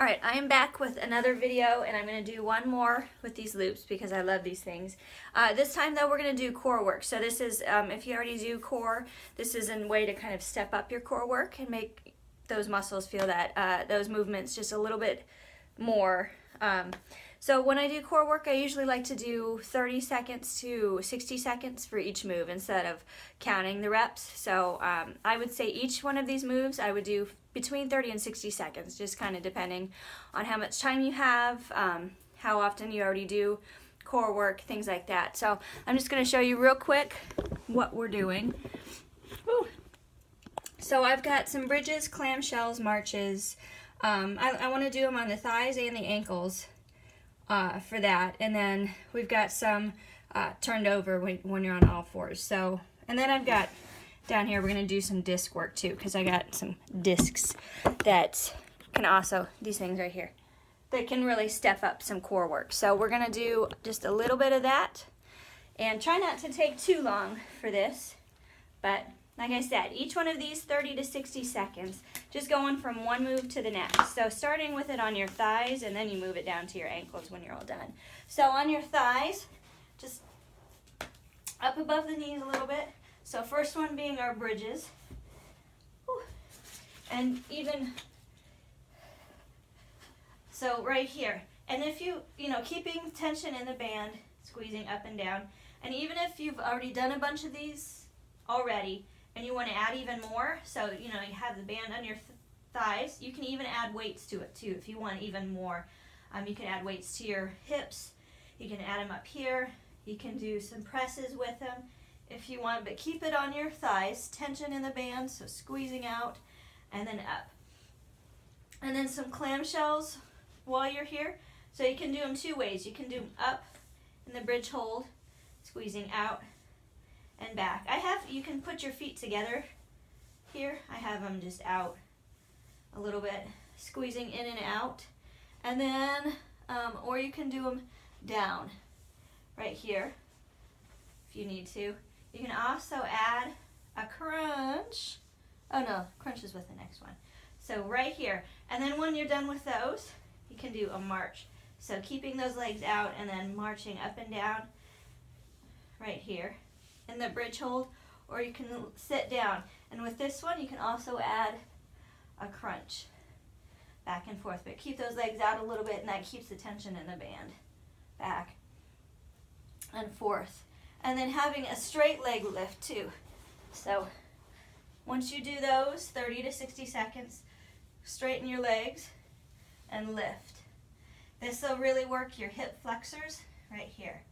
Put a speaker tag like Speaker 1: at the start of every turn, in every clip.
Speaker 1: Alright, I am back with another video, and I'm going to do one more with these loops because I love these things. This time though, we're going to do core work. So this is, if you already do core, this is a way to kind of step up your core work and make those muscles feel that, those movements just a little bit more. So when I do core work, I usually like to do 30 seconds to 60 seconds for each move instead of counting the reps. So I would say each one of these moves I would do between 30 and 60 seconds, just kind of depending on how much time you have, how often you already do core work, things like that. So I'm just going to show you real quick what we're doing. Woo. So I've got some bridges, clamshells, marches. I want to do them on the thighs and the ankles for that. And then we've got some turned over when you're on all fours. So, and then I've got down here, we're going to do some disc work too, because I got some discs that can also, these things right here, they can really step up some core work. So we're going to do just a little bit of that, and try not to take too long for this, but like I said, each one of these 30 to 60 seconds, just going from one move to the next. So starting with it on your thighs, and then you move it down to your ankles when you're all done. So on your thighs, just up above the knees a little bit. So first one being our bridges. Whew. And even, so right here. And if you keeping tension in the band, squeezing up and down. And even if you've already done a bunch of these already, and you want to add even more, so you have the band on your thighs, you can even add weights to it too if you want even more. You can add weights to your hips, you can add them up here, you can do some presses with them if you want, but keep it on your thighs, tension in the band, so squeezing out and then up. And then some clamshells while you're here, so you can do them two ways. You can do them up in the bridge hold, squeezing out and back. You can put your feet together here. I have them just out a little bit, squeezing in and out. And then, or you can do them down right here if you need to. You can also add a crunch. Oh no, crunch is with the next one. So right here. And then when you're done with those, you can do a march. So keeping those legs out and then marching up and down right here in the bridge hold, or you can sit down. And with this one, you can also add a crunch back and forth, but keep those legs out a little bit, and that keeps the tension in the band. Back and forth. And then having a straight leg lift too. So once you do those 30 to 60 seconds, straighten your legs and lift. This will really work your hip flexors right here.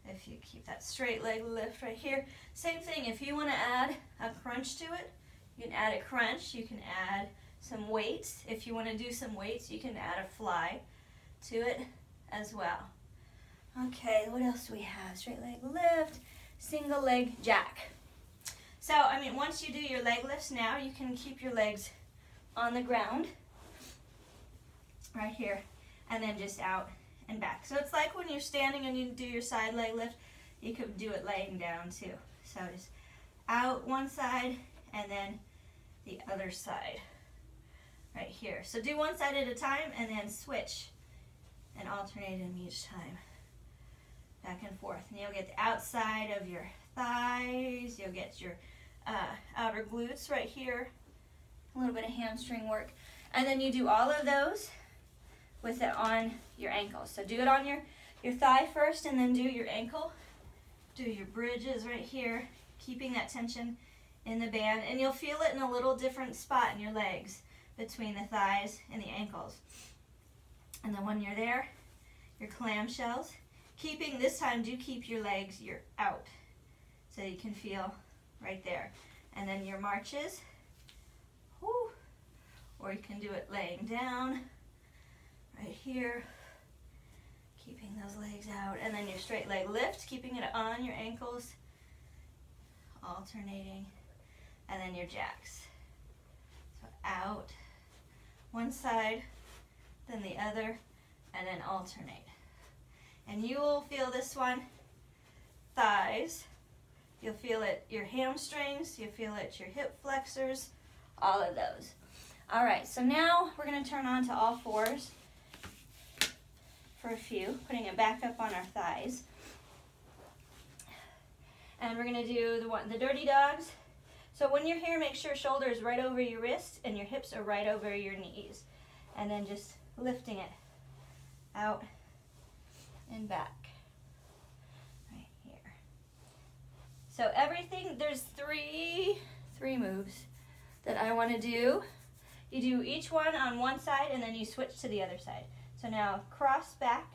Speaker 1: If you keep that straight leg lift right here. Same thing, if you want to add a crunch to it, you can add a crunch. You can add some weights. If you want to do some weights, you can add a fly to it as well. Okay, what else do we have? Straight leg lift, single leg jack. So, once you do your leg lifts now, you can keep your legs on the ground right here, and then just out and back. So it's like when you're standing and you do your side leg lift, you could do it laying down too. So just out one side and then the other side right here. So do one side at a time and then switch and alternate them each time. Back and forth. And you'll get the outside of your thighs, you'll get your outer glutes right here, a little bit of hamstring work. And then you do all of those with it on your ankles. So do it on your thigh first, and then do your ankle. Do your bridges right here, keeping that tension in the band. And you'll feel it in a little different spot in your legs between the thighs and the ankles. And then when you're there, your clamshells. Keeping, this time, do keep your legs out so you can feel right there. And then your marches. Whoo. Or you can do it laying down right here, keeping those legs out. And then your straight leg lift, keeping it on your ankles, alternating. And then your jacks. So out, one side, then the other, and then alternate. And you will feel this one, thighs, you'll feel it your hamstrings, you'll feel it your hip flexors, all of those. All right, so now we're gonna turn on to all fours for a few, putting it back up on our thighs. And we're gonna do the dirty dogs. So when you're here, make sure shoulder is right over your wrist and your hips are right over your knees. And then just lifting it out and back, right here. So everything, there's three moves that I wanna do. You do each one on one side and then you switch to the other side. So now cross back,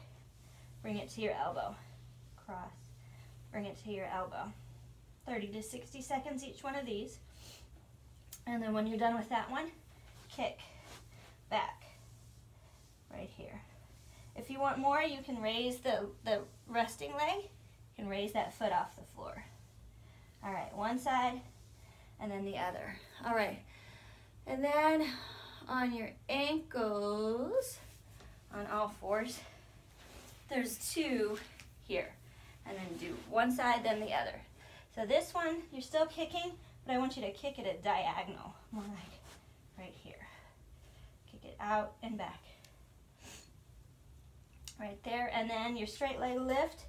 Speaker 1: bring it to your elbow. Cross, bring it to your elbow. 30 to 60 seconds each one of these. And then when you're done with that one, kick back, right here. If you want more, you can raise the resting leg. You can raise that foot off the floor. All right, one side and then the other. All right, and then on your ankles, on all fours, there's two here. And then do one side, then the other. So this one, you're still kicking, but I want you to kick it at diagonal, more like right here. Kick it out and back. Right there, and then your straight leg lift.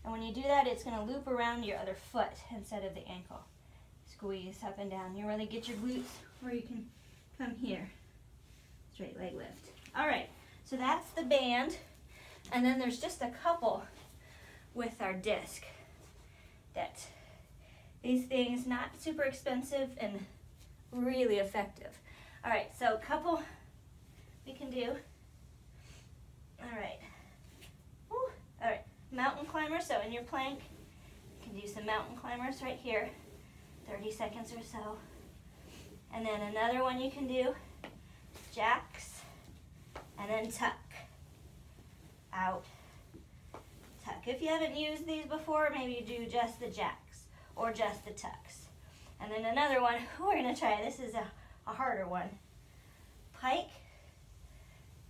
Speaker 1: And when you do that, it's gonna loop around your other foot instead of the ankle. Squeeze up and down. You really get your glutes where you can come here. Straight leg lift. All right, so that's the band. And then there's just a couple with our disc. That these things, not super expensive and really effective. All right, so a couple we can do. All right. Woo. All right, mountain climber. So in your plank, you can do some mountain climbers right here, 30 seconds or so. And then another one you can do, jacks, and then tuck, out, tuck. If you haven't used these before, maybe you do just the jacks or just the tucks. And then another one, we're gonna try, this is a harder one. Pike,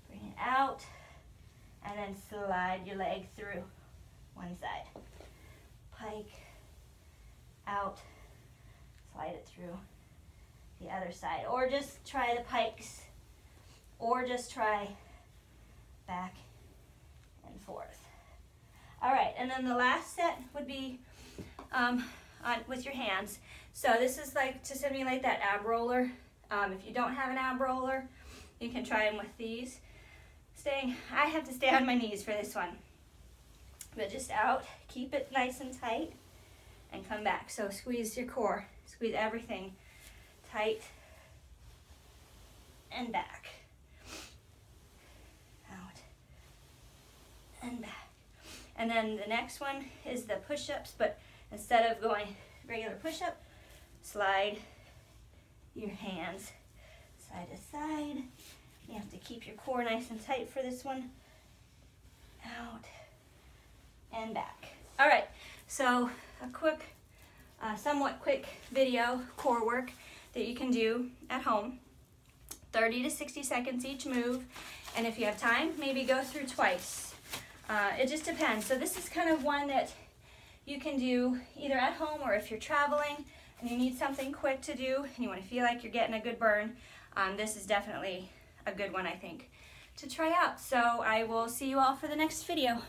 Speaker 1: bring it out, and then slide your leg through one side. Pike, out, slide it through the other side. Or just try the pikes, or just try back and forth. All right, and then the last set would be with your hands. So this is like to simulate that ab roller. If you don't have an ab roller, you can try them with these. I have to stay on my knees for this one. But just out, keep it nice and tight, and come back. So squeeze your core, squeeze everything tight and back. Out and back. And then the next one is the push-ups, but instead of going regular push-up, slide your hands side to side. You have to keep your core nice and tight for this one. Out and back. All right, so a quick, somewhat quick video core work that you can do at home. 30 to 60 seconds each move. And if you have time, maybe go through twice. It just depends. So this is kind of one that you can do either at home or if you're traveling and you need something quick to do and you want to feel like you're getting a good burn, this is definitely a good one, I think, to try out. So I will see you all for the next video.